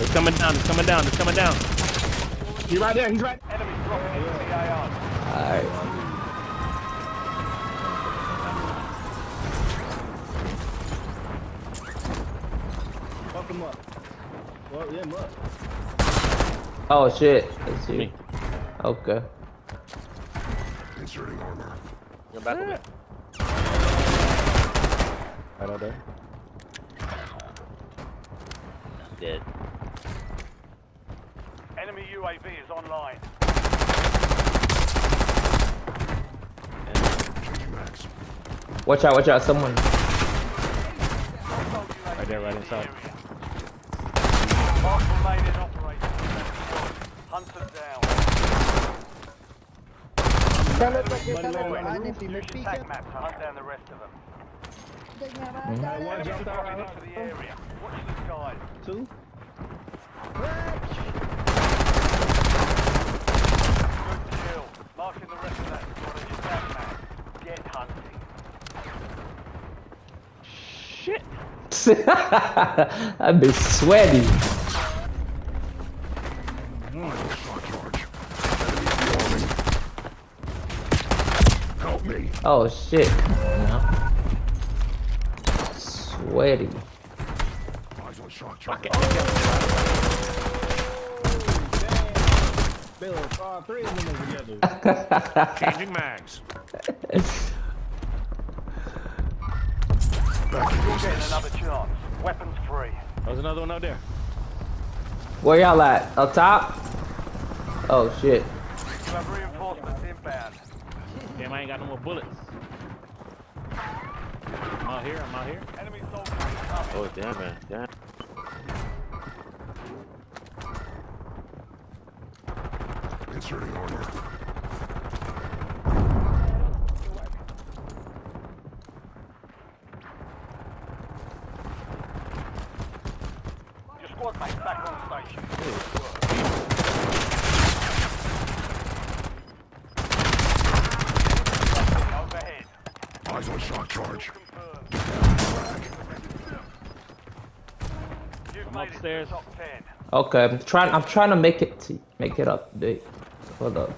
It's coming down. It's coming down. It's coming down. He's right there. He's right. Enemy dropping into the AR. Alright. Fuck him up. Well, yeah, him up. Oh shit. That's you. Me. Okay. Inserting armor. You're back with me. Right out there. Dead. Enemy UAV is online. Changing max. Watch out, someone. Right there, right inside. Mark remaining operator. Hunter down. Use your tag map to hunt down the rest of them. One Enemy jumped dropping out. into the area. Watch the skies. Two. Good kill. Marking the rest of that squad on your tag map. Get hunting. Shit. I'd be sweaty. Shock charge. Enemy swarming. Help me. Oh shit. Yeah. Sweaty. Eyes on shock charge. They were three of them together. Changing mags. Back to You're getting business. another chance. Weapons free. There's another one out there. Where y'all at? Up top? Oh shit. You have reinforcements inbound. Damn, I ain't got no more bullets. I'm out here. I'm out here. Enemy soldiers incoming. Oh damn, man. Damn. Inserting armor. Your squad mate's back on station. Overhead. Eyes on shock charge. Confirmed. You've I'm made it to the upstairs. top 10. Okay, I'm trying to make it up, dude. Hold up.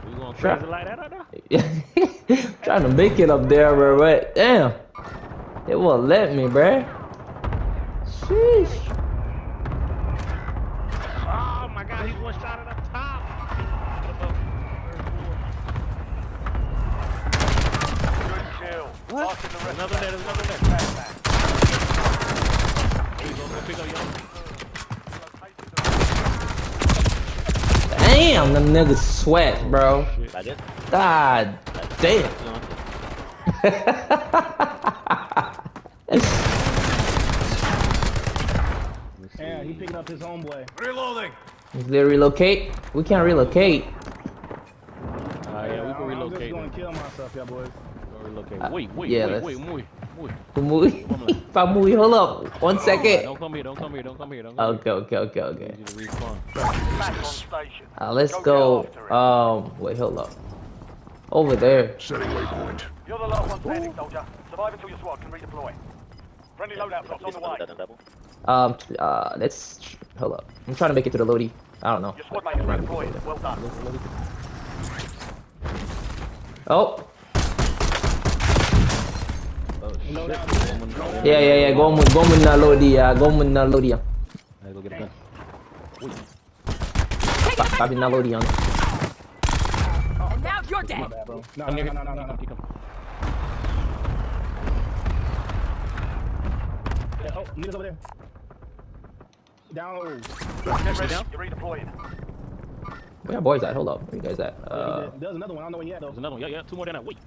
We gonna Sure. crazy like that out there? Trying to make it up there, bro. But damn, it won't let me, bro. Sheesh. Oh my god, he's one shot at the top. Good kill. Marking the rest Another of there, that there's another there. squad back. Here you go, go pick up young. Damn, them niggas sweat, bro. Like this? God damn. Yeah, he picking up his homeboy. Reloading. Is there relocate? We can't relocate. Yeah, we can I'm relocate. just gonna then. kill myself, y'all boys. We'll relocate. Wait, yeah, wait, let's- move. Pamui, hold up. 1 second. Don't come here, don't come here, don't come here, don't come here. Okay. Need you to respawn. Back on station. Let's Go go. get after it. Wait, hold up. Over there. Setting waypoint. You're the last one standing, soldier. Survive until your squad can redeploy. Friendly loadout drops on the way. Let's hold up. I'm trying to make it to the Lodi. I don't know. Your squad mate is redeployed. Well done. Oh, No doubt. yeah. Go mun na Lodi. Go mun na Lodi. I go get a gun. Sabi na Lodi. And now you're dead. My bad, bro. No. Come here. Yeah, oh, niggas over there. Down low. Get ready. You're redeploying. Where y'all boys at? Hold up. Where you guys at? There's another one. I don't know where he at though. There's another one. Yeah, two more down there. Wait.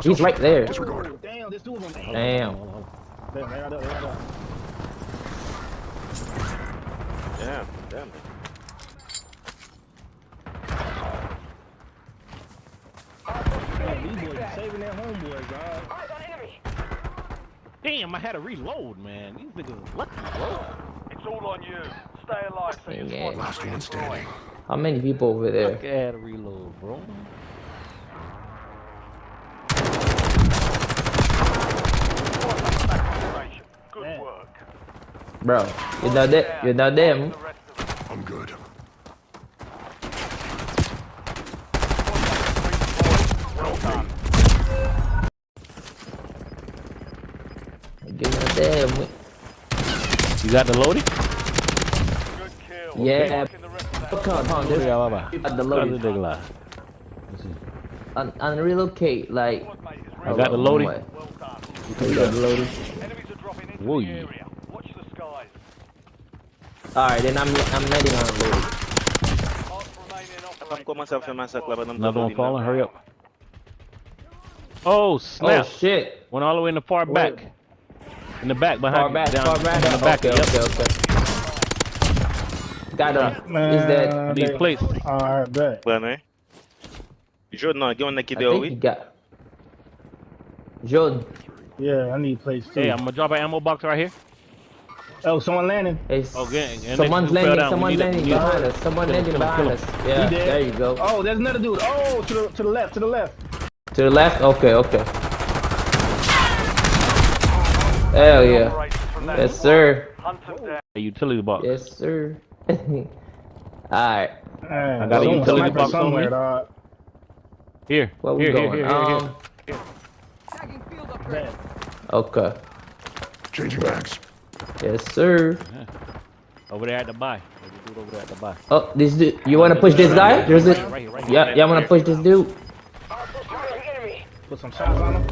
He's right there. Disregard. Oh, damn, there's two of them. Damn. Hold on. They right there. Damn. Man, these boys saving their homeboys, dog. Damn, I had to reload, man. These niggas is lucky, bro. It's all on you. Stay alive so your Yeah. squad Last can one redeploy. standing. How many people over there? Fuck, I had to reload, bro. Bro, you're not there. You're not there. The rest of them. I'm good. Well done. You're not there. You got the loading? Good kill. Yeah. Marking the rest of that. Come on, dude. Yeah, bye. You got the loading. Unrelocate, like. Squad mate is I ready. got the loading. Well done. You got the loading. Enemies are dropping into Whoa. the area. Watch the skies. Alright, then I'm letting on loading. Marks remain in Aku operation. myself and myself club and Another one falling. Hurry up. Oh, snap. Oh shit. Went all the way in the far Wait. back. In the back, behind Far you, back, down, far back. in the back. Okay, Yep. okay. Got him. He's dead. These plates. Alright, bet. Bueno, eh? Jordan, aqui onde é que I deu think he aí? got. Jordan. Yeah, I need plates too. Hey, I'm gonna drop an ammo box right here. Oh, someone landing. Hey, Okay, and someone's next to landing. fell down. Someone's We need landing to- behind us. Someone Kill him, landing kill him, behind kill us. He Yeah, dead. there you go. Oh, there's another dude. Oh, to the left, to the left. To the left. Okay, okay. Hell yeah. Operations from that Yes, squad. sir. Hunt them down. A utility box. Yes, sir. Alright. I got a utility box on somewhere, me. dog. Here. Where we here, going? Here. Bet. Okay. Changing mags. Yes, sir. Over there at the buy. There's a dude over there at the buy. Oh, this dude. You wanna push this guy? There's a. Right here. Yeah, y'all wanna push this dude? Put some shots on him.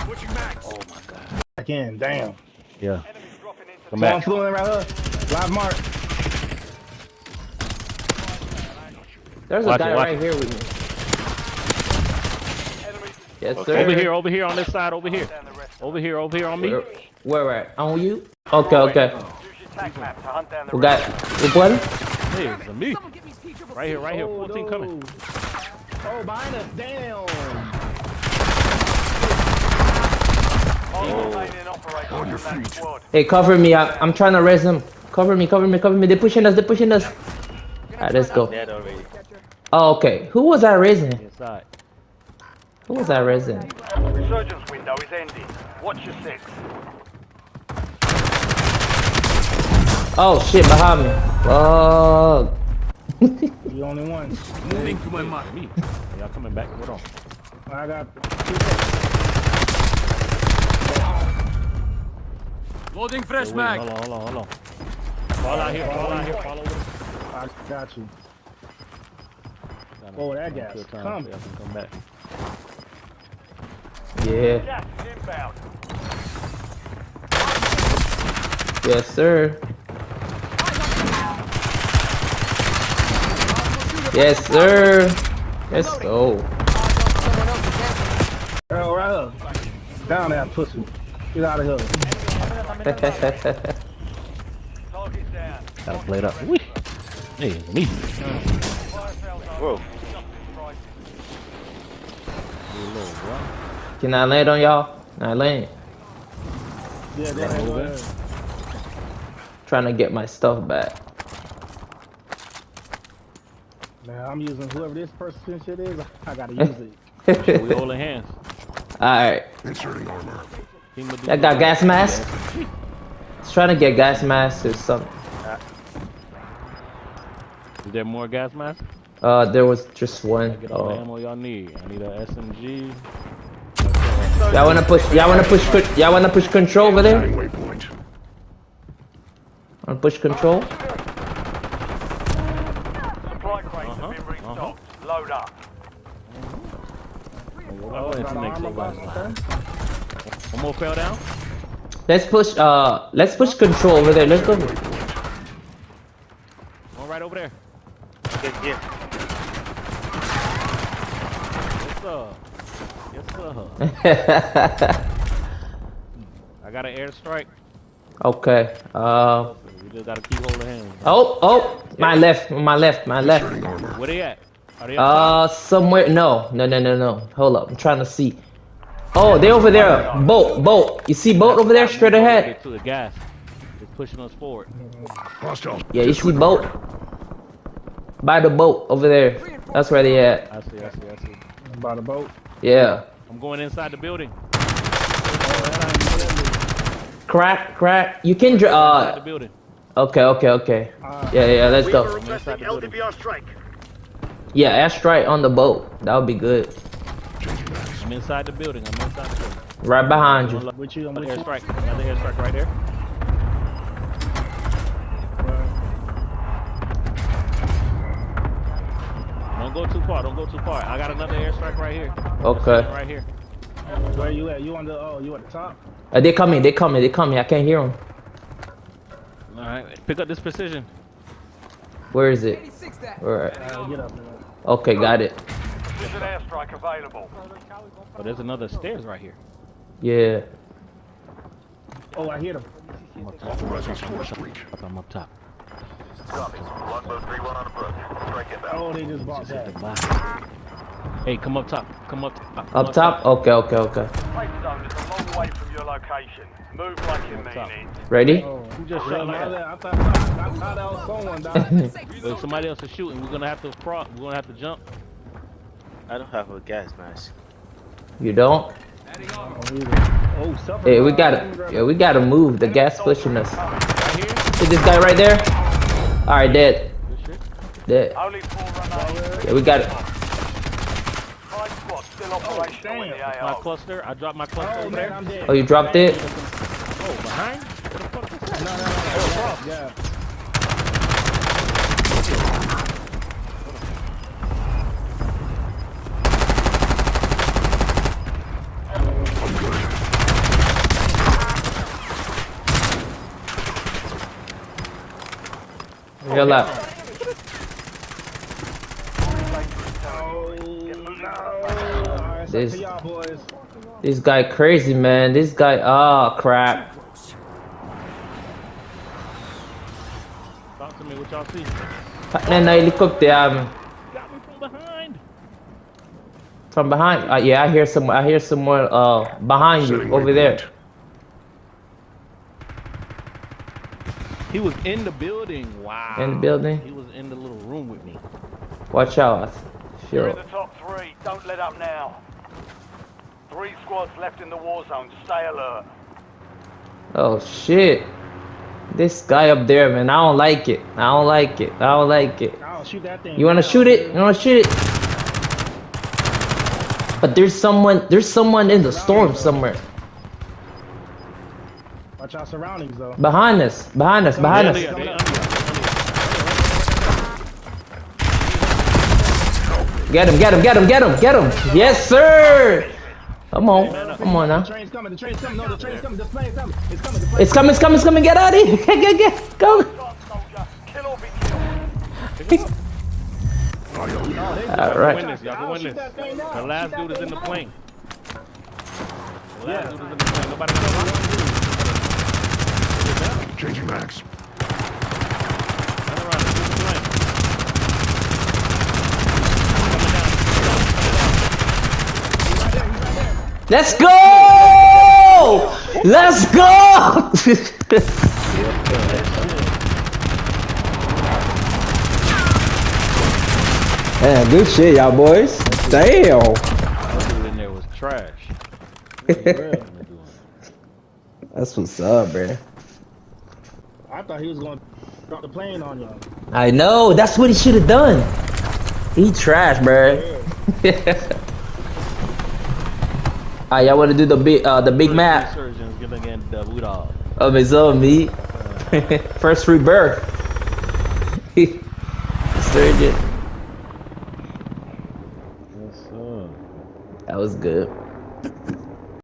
Switching mags. Oh my god. Again, damn. Yeah. Enemies dropping into Come Someone back. flew in right here. Live mark. There's a Watch guy it, watch right it. here with me. enemies. Yes, Okay. sir. Over here on this side, over here. Down the rest. Over here on me. Where at? On you? Okay, okay. Use your tag map to hunt down the We rest. got. Which one? Hey, it's a me. Right here. Oh, 14 no. coming. Oh, behind us. Damn. Marks remain in operation On your from that feet. squad. Hey, cover me. I'm trying to res him. Cover me. They're pushing us. Alright, let's go. Dead already. Oh, okay. Who was I raising? Inside. Who was I raising? Resurgence window is ending. Watch your six. Oh shit, behind me. Fuck. The only one. Me. Y'all coming back? Hold on. I got Loading fresh Wait, mag. hold on. Fall out here. Fall over. I got you. Gotta- Oh, that gas. Kill time Come. so y'all can come back. Yeah. Gas is inbound. Yes, sir. Yes, sir. Let's go. Girl, right up. Down there, pussy. Get out of here. Target down. Gotta play it up. Whee. Hey, me. Fire sales are Whoa. Can I land on y'all? I land. Yeah, go ahead. Go ahead. Trying to get my stuff back. Man, I'm using whoever this person shit is. I gotta use it. We holding hands. Alright. Inserting armor. Team of I got gas mask. Just trying to get gas mask or something. Is there more gas masks? There was just one. Get all the Oh. ammo y'all need. I need a SMG. Y'all wanna push control over there? Setting waypoint. Wanna push control? Supply crates have been restocked. Load up. Oh, got an armor box, okay? One more fell down. Let's push control over there. Let's go. One right over there. Yeah. Yes, sir. I got an airstrike. Okay. We just gotta keep holding hands. Oh, my left. Inserting armor. Where they at? Are they up top? Somewhere. No. Hold up. I'm trying to see. Oh, they over there. Boat. You see boat over there, straight ahead. Get to the gas. It's pushing us forward. Hostile. Yeah, you see boat. By the boat over there. That's where they at. I see. By the boat. Yeah. I'm going inside the building. Crack. You can Inside the building. Okay. Yeah, let's We are go. requesting LDVR strike. Yeah, airstrike on the boat. That would be good. I'm inside the building. Right behind you. With you, I'm with Another you. airstrike. Another airstrike right there. Don't go too far. I got another airstrike right here. Okay. Right here. Where you at? You on the? Oh, you at the top? They coming. I can't hear them. All right. Pick up this precision. Where is it? Alright. Get up. Okay, got it. There's an airstrike available. Oh, there's another stairs right here. Yeah. Oh, I hit him. Authorizing score streak. I'm up top. Copy. Longbow 3-1 on approach. Strike inbound. Oh, they just bought that. Hey, come up top. Up top? Okay. Safe zone is a long way from your location. Move like you mean it. Ready? Oh, Who just shot me? I thought that was someone, dog. But somebody else is shooting. We're gonna have to cross. We're gonna have to jump. I don't have a gas mask. You don't? Oh, suffer. Hey, we gotta move. The gas pushing us. Right here. See this guy right there? Alright, dead. Good shit. Dead. Only 4 remain. Yeah, we got it. Five squads still operational in the My AO. cluster. I dropped my cluster Oh over man, there. I'm dead. Oh, you dropped it? Oh, behind? What the fuck is that? No. Yeah. You're alive. This. Y'all boys. This guy crazy, man. This guy, crap. Talk to me. What y'all see? Patna na helicopter. Got me from behind. From behind? Yeah, I hear someone behind you, Setting over there. waypoint. He was in the building. Wow. In the building? He was in the little room with me. Watch out. You're in Sure. the top 3. Don't let up now. 3 squads left in the war zone. Stay alert. Oh, shit. This guy up there, man, I don't like it. I'll shoot that thing. You wanna shoot it? But there's someone in the storm somewhere. Watch our surroundings, though. Behind us. They under you, they under you. Get him. Yes, sir. Come on now. The train's coming. No, the train's coming. The plane's coming. It's coming. It's coming. Get out of here. Get. Go. Shot, soldier. Kill or be killed. All right. Y'all can win this. The last dude is in the plane. Nobody knows. Changing max. Turn around and shoot the plane. Let's go. Yeah, good shit, y'all boys. Damn. That dude in there was trash. That's what's up, bro. I thought he was going to drop the plane on y'all. I know. That's what he should have done. He trash, bro. Alright, y'all want to do the big map? Surgeons gonna get doubled off. It's on me. First rebirth. Surgeon. Yes, sir. That was good.